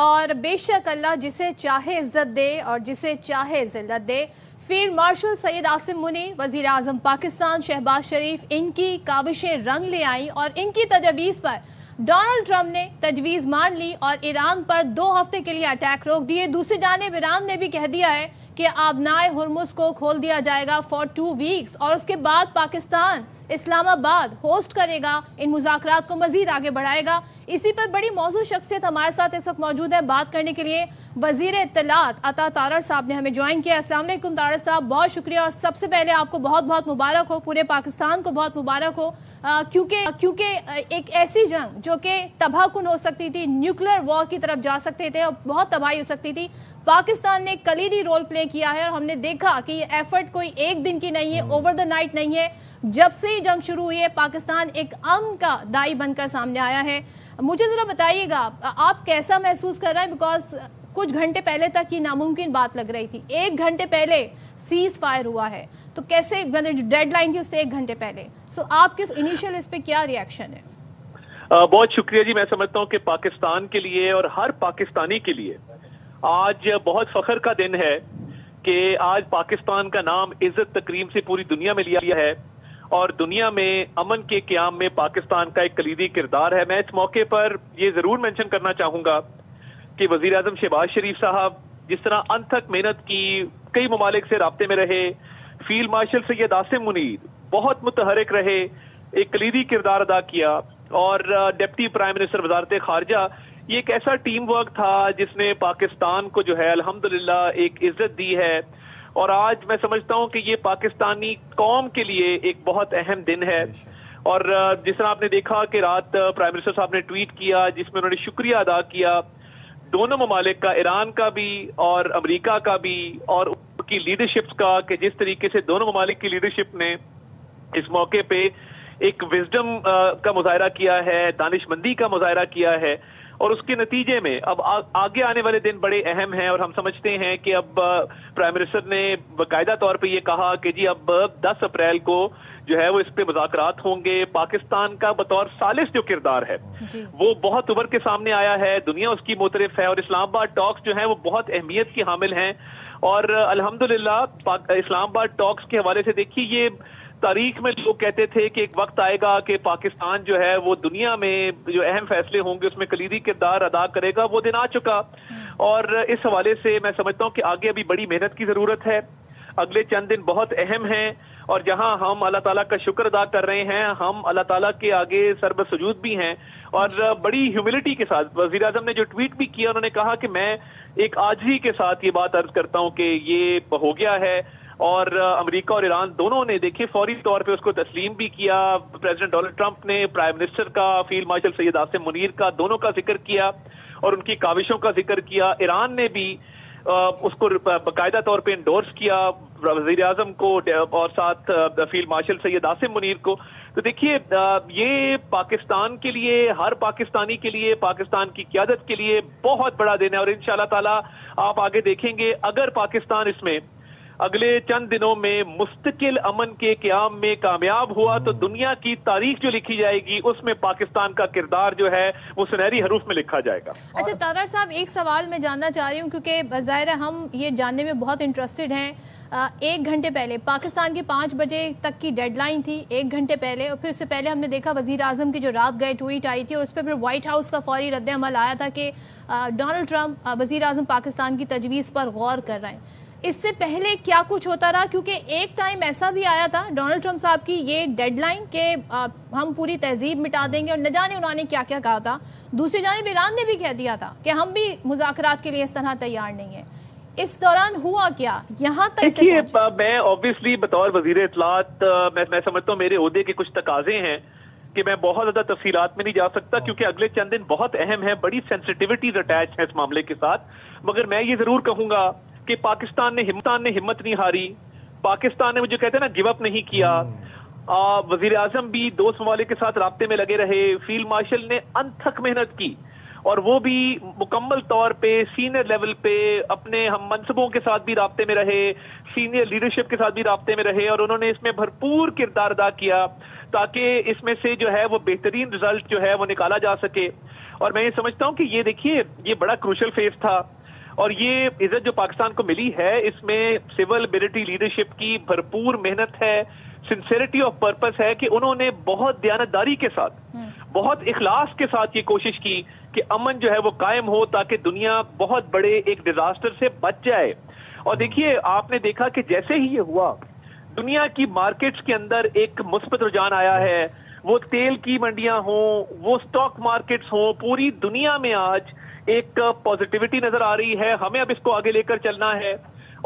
اور بے شک اللہ جسے چاہے عزت دے اور جسے چاہے ذلت دے۔ فیلڈ مارشل سید عاصم منیر، وزیر اعظم پاکستان شہباز شریف، ان کی کاوشیں رنگ لے آئیں اور ان کی تجویز پر ڈونلڈ ٹرمپ نے تجویز مان لی اور ایران پر 2 ہفتے کے لیے اٹیک روک دیے۔ دوسری جانب ایران نے بھی کہہ دیا ہے کہ آبنائے ہرمز کو کھول دیا جائے گا فار 2 ویکس اور اس کے بعد پاکستان اسلام آباد ہوسٹ کرے گا، ان مذاکرات کو مزید آگے بڑھائے گا۔ اسی پر بڑی موضوع شخصیت ہمارے ساتھ اس وقت موجود ہے، بات کرنے کے لیے وزیر اطلاعات عطا تارڑ صاحب نے ہمیں جوائن کیا۔ السلام علیکم تارڑ صاحب، بہت شکریہ اور سب سے پہلے آپ کو بہت بہت مبارک ہو، پورے پاکستان کو بہت مبارک ہو، کیونکہ ایک ایسی جنگ جو کہ تباہ کن ہو سکتی تھی، نیوکلیر وار کی طرف جا سکتے تھے اور بہت تباہی ہو سکتی تھی، پاکستان نے کلیدی رول پلے کیا ہے اور ہم نے دیکھا کہ یہ ایفرٹ کوئی ایک دن کی نہیں ہے، اوور دا نائٹ نہیں ہے۔ جب سے ہی جنگ شروع ہوئی ہے پاکستان ایک امن کا دائی بن کر سامنے آیا ہے۔ مجھے ذرا بتائیے گا آپ کیسا محسوس کر رہے ہیں، بیکاز کچھ گھنٹے پہلے تک یہ ناممکن بات لگ رہی تھی، 1 گھنٹے پہلے سیز فائر ہوا ہے، تو کیسے ڈیڈ لائن تھی اس سے 1 گھنٹے پہلے، آپ کس انیشل اس پہ کیا ریاکشن ہے؟ بہت شکریہ جی۔ میں سمجھتا ہوں کہ پاکستان کے لیے اور ہر پاکستانی کے لیے آج بہت فخر کا دن ہے کہ آج پاکستان کا نام عزت تکریم سے پوری دنیا میں لیا ہے اور دنیا میں امن کے قیام میں پاکستان کا ایک کلیدی کردار ہے۔ میں اس موقع پر یہ ضرور مینشن کرنا چاہوں گا کہ وزیر اعظم شہباز شریف صاحب جس طرح انتھک محنت کی، کئی ممالک سے رابطے میں رہے، فیلڈ مارشل سید عاصم منیر بہت متحرک رہے، ایک کلیدی کردار ادا کیا، اور ڈپٹی پرائم منسٹر وزارت خارجہ، یہ ایک ایسا ٹیم ورک تھا جس نے پاکستان کو جو ہے الحمدللہ ایک عزت دی ہے، اور آج میں سمجھتا ہوں کہ یہ پاکستانی قوم کے لیے ایک بہت اہم دن ہے۔ اور جس طرح آپ نے دیکھا کہ رات پرائم منسٹر صاحب نے ٹویٹ کیا جس میں انہوں نے شکریہ ادا کیا دونوں ممالک کا، ایران کا بھی اور امریکہ کا بھی، اور ان کی لیڈرشپس کا، کہ جس طریقے سے دونوں ممالک کی لیڈرشپ نے اس موقع پہ ایک وزڈم کا مظاہرہ کیا ہے، دانش مندی کا مظاہرہ کیا ہے، اور اس کے نتیجے میں اب آگے آنے والے دن بڑے اہم ہیں، اور ہم سمجھتے ہیں کہ اب پرائم منسٹر نے باقاعدہ طور پہ یہ کہا کہ جی اب 10 اپریل کو جو ہے وہ اس پہ مذاکرات ہوں گے۔ پاکستان کا بطور ثالث جو کردار ہے وہ بہت ابھر کے سامنے آیا ہے، دنیا اس کی معترف ہے، اور اسلام آباد ٹاکس جو ہیں وہ بہت اہمیت کی حامل ہیں، اور الحمدللہ اسلام آباد ٹاکس کے حوالے سے دیکھیے یہ تاریخ میں لوگ کہتے تھے کہ ایک وقت آئے گا کہ پاکستان جو ہے وہ دنیا میں جو اہم فیصلے ہوں گے اس میں کلیدی کردار ادا کرے گا، وہ دن آ چکا، اور اس حوالے سے میں سمجھتا ہوں کہ آگے ابھی بڑی محنت کی ضرورت ہے، اگلے چند دن بہت اہم ہیں، اور جہاں ہم اللہ تعالیٰ کا شکر ادا کر رہے ہیں، ہم اللہ تعالیٰ کے آگے سرب سجود بھی ہیں، اور بڑی ہیوملٹی کے ساتھ وزیر اعظم نے جو ٹویٹ بھی کیا، انہوں نے کہا کہ میں ایک عاجزی کے ساتھ یہ بات عرض کرتا ہوں کہ یہ ہو گیا ہے، اور امریکہ اور ایران دونوں نے دیکھیں فوری طور پہ اس کو تسلیم بھی کیا۔ پریزیڈنٹ ڈونلڈ ٹرمپ نے پرائم منسٹر کا، فیلڈ مارشل سید عاصم منیر کا، دونوں کا ذکر کیا اور ان کی کاوشوں کا ذکر کیا۔ ایران نے بھی اس کو باقاعدہ طور پہ انڈورس کیا وزیر اعظم کو اور ساتھ فیلڈ مارشل سید عاصم منیر کو۔ تو دیکھیے یہ پاکستان کے لیے، ہر پاکستانی کے لیے، پاکستان کی قیادت کے لیے بہت بڑا دن ہے، اور انشاءاللہ تعالی آپ آگے دیکھیں گے اگر پاکستان اس میں اگلے چند دنوں میں مستقل امن کے قیام میں کامیاب ہوا تو دنیا کی تاریخ جو لکھی جائے گی اس میں پاکستان کا کردار جو ہے وہ سنہری حروف میں لکھا جائے گا۔ اچھا تارڑ صاحب، ایک سوال میں جاننا چاہ رہی ہوں کیونکہ ظاہر ہے ہم یہ جاننے میں بہت انٹرسٹڈ ہیں۔ 1 گھنٹے پہلے پاکستان کی 5 بجے تک کی ڈیڈ لائن تھی، 1 گھنٹے پہلے، اور پھر اس سے پہلے ہم نے دیکھا وزیر اعظم کی جو رات گئے ٹویٹ آئی تھی اور اس پہ پھر وائٹ ہاؤس کا فوری رد عمل آیا تھا کہ ڈونلڈ ٹرمپ وزیر اعظم پاکستان کی تجویز پر غور کر رہے ہیں۔ اس سے پہلے کیا کچھ ہوتا رہا؟ کیونکہ ایک ٹائم ایسا بھی آیا تھا ڈونلڈ ٹرمپ صاحب کی یہ ڈیڈ لائن کہ ہم پوری تہذیب مٹا دیں گے، اور نہ جانے انہوں نے کیا کیا کہا تھا۔ دوسری جانب ایران نے بھی کہہ دیا تھا کہ ہم بھی مذاکرات کے لیے اس طرح تیار نہیں ہیں۔ اس دوران ہوا کیا یہاں تک؟ دیکھیے میں اوبویسلی بطور وزیر اطلاعات میں سمجھتا ہوں میرے عہدے کے کچھ تقاضے ہیں کہ میں بہت زیادہ تفصیلات میں نہیں جا سکتا کیونکہ اگلے چند دن بہت اہم ہیں، بڑی سینسٹیوٹیز اٹیچ ہیں اس معاملے کے ساتھ، مگر میں یہ ضرور کہوں گا کہ پاکستان نے ہمت نہیں ہاری، پاکستان نے مجھے کہتے ہیں نا گیو اپ نہیں کیا، وزیر اعظم بھی دوست ممالک کے ساتھ رابطے میں لگے رہے، فیلڈ مارشل نے انتھک محنت کی، اور وہ بھی مکمل طور پہ سینئر لیول پہ اپنے ہم منصبوں کے ساتھ بھی رابطے میں رہے، سینئر لیڈرشپ کے ساتھ بھی رابطے میں رہے، اور انہوں نے اس میں بھرپور کردار ادا کیا تاکہ اس میں سے جو ہے وہ بہترین رزلٹ جو ہے وہ نکالا جا سکے۔ اور میں یہ سمجھتا ہوں کہ یہ دیکھیے یہ بڑا کروشل فیز تھا، اور یہ عزت جو پاکستان کو ملی ہے اس میں سول ملٹری لیڈرشپ کی بھرپور محنت ہے، سنسیئرٹی آف پرپس ہے کہ انہوں نے بہت دیانتداری کے ساتھ، بہت اخلاص کے ساتھ یہ کوشش کی کہ امن جو ہے وہ قائم ہو تاکہ دنیا بہت بڑے ایک ڈیزاسٹر سے بچ جائے۔ اور دیکھیے آپ نے دیکھا کہ جیسے ہی یہ ہوا دنیا کی مارکیٹس کے اندر ایک مثبت رجحان آیا ہے، وہ تیل کی منڈیاں ہوں، وہ سٹاک مارکیٹس ہوں، پوری دنیا میں آج ایک پازیٹیوٹی نظر آ رہی ہے۔ ہمیں اب اس کو آگے لے کر چلنا ہے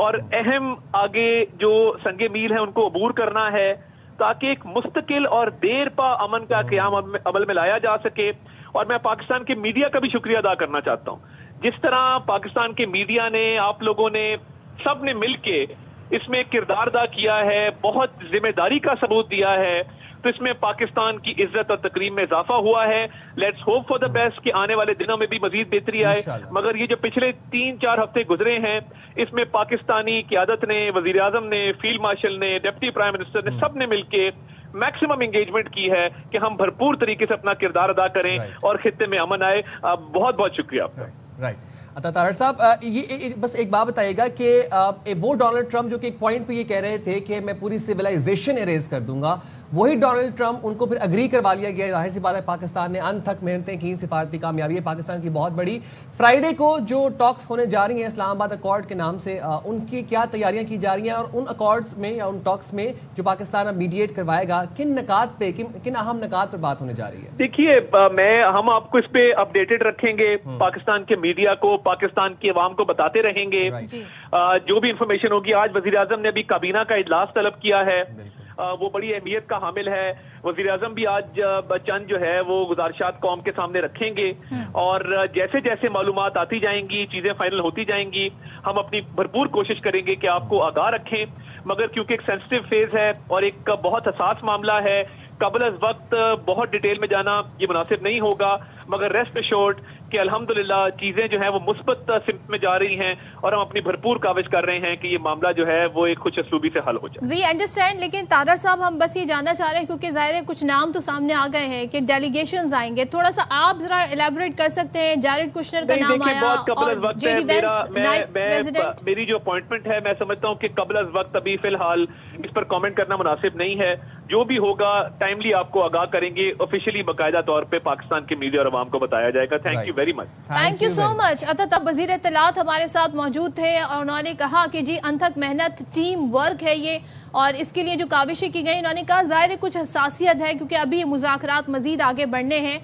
اور اہم آگے جو سنگ میل ہیں ان کو عبور کرنا ہے تاکہ ایک مستقل اور دیر پا امن کا قیام عمل میں لایا جا سکے۔ اور میں پاکستان کے میڈیا کا بھی شکریہ ادا کرنا چاہتا ہوں، جس طرح پاکستان کے میڈیا نے، آپ لوگوں نے، سب نے مل کے اس میں کردار ادا کیا ہے، بہت ذمہ داری کا ثبوت دیا ہے، تو اس میں پاکستان کی عزت اور تکریم میں اضافہ ہوا ہے۔ Let's hope for the best کہ آنے والے دنوں میں بھی مزید بہتری آئے، مگر یہ جو پچھلے 3-4 ہفتے گزرے ہیں اس میں پاکستانی قیادت نے، وزیر اعظم نے، فیلڈ مارشل نے، ڈپٹی پرائم منسٹر نے، سب نے مل کے میکسیمم انگیجمنٹ کی ہے کہ ہم بھرپور طریقے سے اپنا کردار ادا کریں اور خطے میں امن آئے۔ بہت بہت شکریہ آپ کا۔ رائٹ عطا طاہر صاحب، یہ بس ایک بات بتائیے گا کہ وہ ڈونلڈ ٹرمپ جو کہ ایک پوائنٹ پہ یہ کہہ رہے تھے کہ میں پوری سویلائزیشن اریز کر دوں گا، وہی ڈونلڈ ٹرمپ ان کو پھر اگری کروا لیا گیا۔ ظاہر سی بات ہے پاکستان نے ان تک محنتیں کی، سفارتی کامیابی ہے پاکستان کی بہت بڑی۔ فرائیڈے کو جو ٹاکس ہونے جا رہی ہیں اسلام آباد اکارڈ کے نام سے، ان کی کیا تیاریاں کی جا رہی ہیں، اور ان اکارڈز میں یا ان ٹاکس میں جو پاکستان اب میڈیٹ کروائے گا کن نکات پہ، کن اہم نکات پر بات ہونے جا رہی ہے؟ دیکھیے ہم آپ کو اس پہ اپڈیٹڈ رکھیں گے، پاکستان کے میڈیا کو، پاکستان کی عوام کو بتاتے رہیں گے جو بھی انفارمیشن ہوگی۔ آج وزیر اعظم نے ابھی کابینہ کا اجلاس طلب کیا ہے، وہ بڑی اہمیت کا حامل ہے۔ وزیر اعظم بھی آج چند جو ہے وہ گزارشات قوم کے سامنے رکھیں گے، اور جیسے جیسے معلومات آتی جائیں گی، چیزیں فائنل ہوتی جائیں گی، ہم اپنی بھرپور کوشش کریں گے کہ آپ کو آگاہ رکھیں۔ مگر کیونکہ ایک سینسٹیو فیز ہے اور ایک بہت حساس معاملہ ہے، قبل از وقت بہت ڈیٹیل میں جانا یہ مناسب نہیں ہوگا، مگر ریسٹ ایشورڈ کہ الحمدللہ چیزیں جو ہیں وہ مثبت سمت میں جا رہی ہیں، اور ہم اپنی بھرپور کاوش کر رہے ہیں کہ یہ معاملہ جو ہے وہ ایک خوش اسلوبی سے حل ہو جائے۔ وی انڈرسٹینڈ، لیکن طاہر صاحب ہم بس یہ جاننا چاہ رہے ہیں کیونکہ ظاہر ہے کچھ نام تو سامنے آ گئے ہیں کہ ڈیلیگیشنز آئیں گے، تھوڑا سا آپ ذرا الیبوریٹ کر سکتے ہیں؟ جیریڈ کوشنر کا نام آیا اور جے ڈی وینس نائب پریزیڈنٹ۔ میری جو اپوائنٹمنٹ ہے میں سمجھتا ہوں کہ قبل از وقت ابھی فی الحال اس پر کامنٹ کرنا مناسب نہیں ہے، جو بھی ہوگا ٹائملی آپ کو آگاہ کریں گے، آفیشیلی باقاعدہ طور پہ پاکستان کے میڈیا اور عوام کو بتایا جائے گا۔ Thank you very much. Thank you so much. تب وزیر اطلاعات ہمارے ساتھ موجود تھے اور انہوں نے کہا کہ جی انتھک محنت، ٹیم ورک ہے یہ، اور اس کے لیے جو کاوشیں کی گئی، انہوں نے کہا ظاہر ہے کچھ حساسیت ہے کیونکہ ابھی مذاکرات مزید آگے بڑھنے ہیں۔